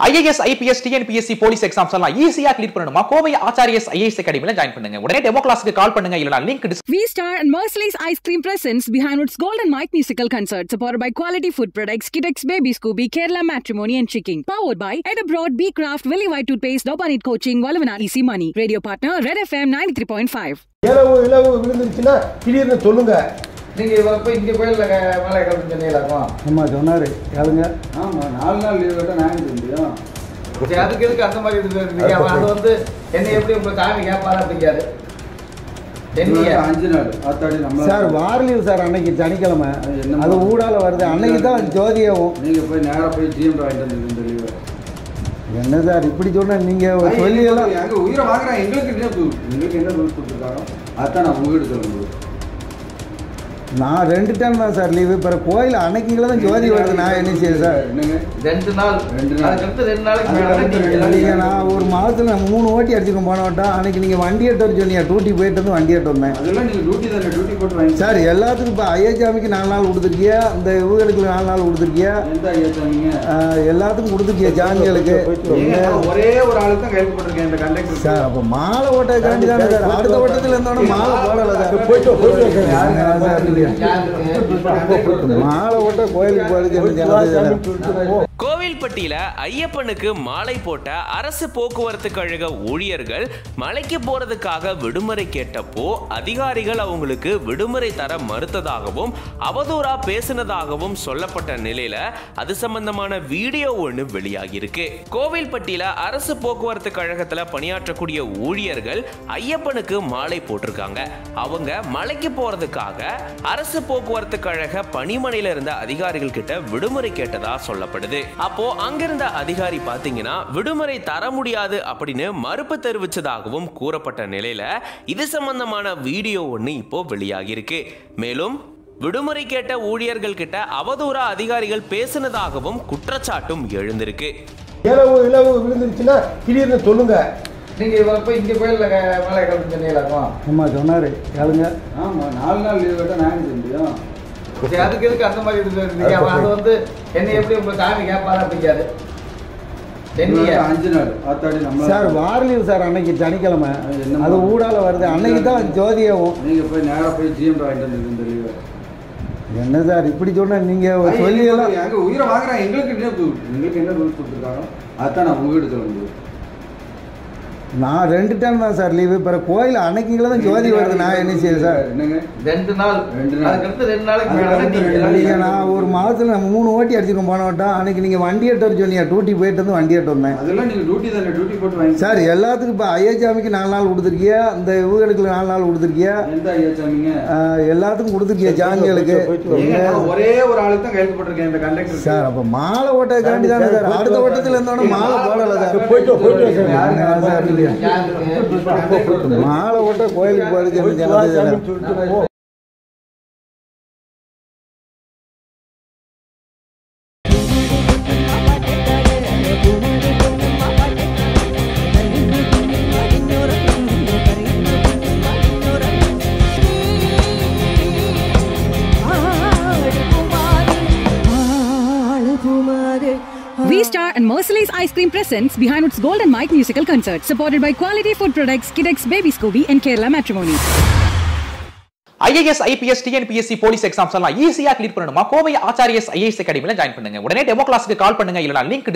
IAS, IPS, TNPSC police exams எல்லாம் ஈஸியா clear பண்ணணுமா? கோவை ஆச்சாரியஸ் IAS அகாடமில ஜாயின் பண்ணுங்க. உடனே டெமோ கிளாஸ்க்கு கால் பண்ணுங்க. இல்லனா link V-Star and Merciless Ice Cream presents Behind Woods Golden Mike musical concert supported by quality food products, Kidex Baby Scooby, Kerala Matrimony and Chicken. Powered by Ed Abroad, B Craft, Willy White Toothpaste, Dobanit Coaching, Valavana Easy Money. Radio partner Red FM 93.5. இலவு விழுந்துருச்சுன்னா திடீர்னு சொல்லுங்க. நீங்க இப்ப இங்க கோயில்ல மழை கிளம்பி சொன்னீங்களா? ஆமா சொன்னாரு கேளுங்க. ஆமா 4 நாள் லீவ் கேட்டா நான் முடியும். சரி அதுக்கு எதுக்கு அந்த மாதிரி இது அது வந்து என்ன எப்படி உங்க சாமி கேட்பாரா அப்படிங்காது. 5 நாள் ஆத்தாடி நம்ம சார் வார லீவ் சார் அன்னைக்கு சனிக்கிழமை அது ஊடால வருது அன்னைக்கு தான் ஜோதியாவும் நீங்க போய் நேரா போய் ஜிஎம் வாங்கிட்டு வந்து இந்த லீவ் என்ன சார் இப்படி சொன்னா நீங்க சொல்லி எல்லாம் எங்க உயிரை வாங்குறாங்க எங்களுக்கு என்ன ரூல்ஸ் கொடுத்துருக்காங்க அதான் நான் உங்ககிட்ட சொல்லுங்க. நான் 2 டைம் தான் சார் லீவு பிற கோயில் அன்னைக்குங்கள தான் ஜோதி வருது நான் என்ன செய்ய சார் 2 நாள் அதுக்கு 2 நாளைக்கு நான் ஒரு மாதத்துல 3 ஓட்டி அடிச்சுக்கணும் போன வட்டம் அன்னைக்கு நீங்கள் வண்டி எடுத்து வர சொன்னீங்க டியூட்டி போயிட்டு வந்து வண்டி எடுத்து வந்தேன் அதெல்லாம் நீங்கள் டியூட்டி போட்டு வாங்கி சார் எல்லாத்துக்கும் இப்போ ஐயாச்சாமிக்கு 4 நாள் கொடுத்துருக்கியா இந்த இவங்களுக்கு 4 நாள் கொடுத்துருக்கியா எந்த ஐயாச்சாமிங்க எல்லாத்துக்கும் கொடுத்துருக்கியா ஜாமிகளுக்கு ஒரே ஒரு ஆளுக்கு தான் கைது போட்டிருக்கேன் இந்த கண்டக்டர் சார் அப்போ மாலை ஓட்டக்காண்டி தானே சார் அடுத்த வட்டத்தில் இருந்தோட மாலை போடலை சார் போயிட்டு கோவில்பட்டியில ஐயப்பனுக்கு மாலை போட்ட அரசு போக்குவரத்து கழக ஊழியர்கள் மலைக்கு போறதுக்காக விடுமுறை கேட்டப்போ அதிகாரிகள் அவங்களுக்கு விடுமுறை தர மறுத்ததாகவும் அவதூறா பேசினதாகவும் சொல்லப்பட்ட நிலையில அது சம்பந்தமான வீடியோ ஒன்று வெளியாகி இருக்கு. கோவில்பட்டியில அரசு போக்குவரத்து கழகத்துல பணியாற்றக்கூடிய ஊழியர்கள் ஐயப்பனுக்கு மாலை போட்டிருக்காங்க. அவங்க மலைக்கு போறதுக்காக அரசு போக்குவரத்து கழக பணிமனையில இருந்த அதிகாரிகள் கிட்ட விடுமுறை கேட்டதா சொல்லப்படுது. அப்போ அங்கிருந்த அதிகாரி பாத்தீங்கன்னா விடுமுறை தர முடியாது அப்படின்னு மறுப்பு தெரிவிச்சதாகவும் கூறப்பட்ட நிலையில இது சம்பந்தமான வீடியோ ஒன்று இப்போ வெளியாகி இருக்கு. மேலும் விடுமுறை கேட்ட ஊழியர்கள் கிட்ட அவதூறா அதிகாரிகள் பேசினதாகவும் குற்றச்சாட்டும் எழுந்திருக்கு. இலவு விழுந்துருச்சுன்னா திடீர்னு சொல்லுங்க. நீங்க இப்ப இங்க கோயில்ல மழை கிளம்பி சொன்னீங்களா? ஆமா சொன்னாரு கேளுங்க. ஆமா 4 நாள் லீவ் கேட்டா நான் முடியும். சரி அதுக்கு எதுக்கு அந்த மாதிரி இது அது வந்து என்ன எப்படி உங்க சாமி கேட்பாரா அப்படிங்காது. 5 நாள் ஆத்தாடி நம்ம சார் வார லீவ் சார் அன்னைக்கு சனிக்கிழமை அது ஊடால வருது அன்னைக்கு தான் ஜோதியாவும் நீங்க போய் நேரா போய் ஜிஎம் வாங்கிட்டு வந்து இந்த லீவ் என்ன சார் இப்படி சொன்னா நீங்க சொல்லி எல்லாம் எங்க உயிரை வாங்குறாங்க எங்களுக்கு என்ன ரூல்ஸ் கொடுத்துருக்காங்க அதான் நான் உங்ககிட்ட சொல்லுங்க. நான் 2 டைம் தான் சார் லீவு பிற கோயில் அன்னைக்குங்கள தான் ஜோதி வருது நான் என்ன செய்ய சார் 2 நாள் அதுக்கு 2 நாளைக்கு நான் ஒரு மாதத்துல 3 ஓட்டி அடிச்சுக்கணும் போன வட்டம் அன்னைக்கு நீங்கள் வண்டி எடுத்து வர சொன்னீங்க டியூட்டி போயிட்டு வந்து வண்டி எடுத்து வந்தேன் அதெல்லாம் நீங்கள் டியூட்டி போட்டு வாங்கி சார் எல்லாத்துக்கும் இப்போ ஐயாச்சாமிக்கு 4 நாள் கொடுத்துருக்கியா இந்த இவங்களுக்கு 4 நாள் கொடுத்துருக்கியா எந்த ஐயாச்சாமிங்க எல்லாத்துக்கும் கொடுத்துருக்கியா ஜாமிகளுக்கு ஒரே ஒரு ஆளுக்கு தான் கைது போட்டிருக்கேன் இந்த கண்டக்டர் சார் அப்போ மாலை ஓட்டக்காண்டி தானே சார் அடுத்த வட்டத்தில் இருந்தோட மாலை போடலை சார் போயிட்டு மாலை ஓட்ட கோயிலுக்கு போறது V-Star and Merciless Ice Cream presents Behind Woods Golden Mike musical concert supported by quality food products, Kidex Baby Scooby and Kerala Matrimony. IAS, IPS, TNPSC police exams எல்லாம் ஈஸியா கிளியர் பண்ணணுமா? கோவை ஆச்சாரியஸ் IAS அகாடமில ஜாயின் பண்ணுங்க. உடனே demo கிளாஸ்க்கு கால் பண்ணுங்க. இல்லனா link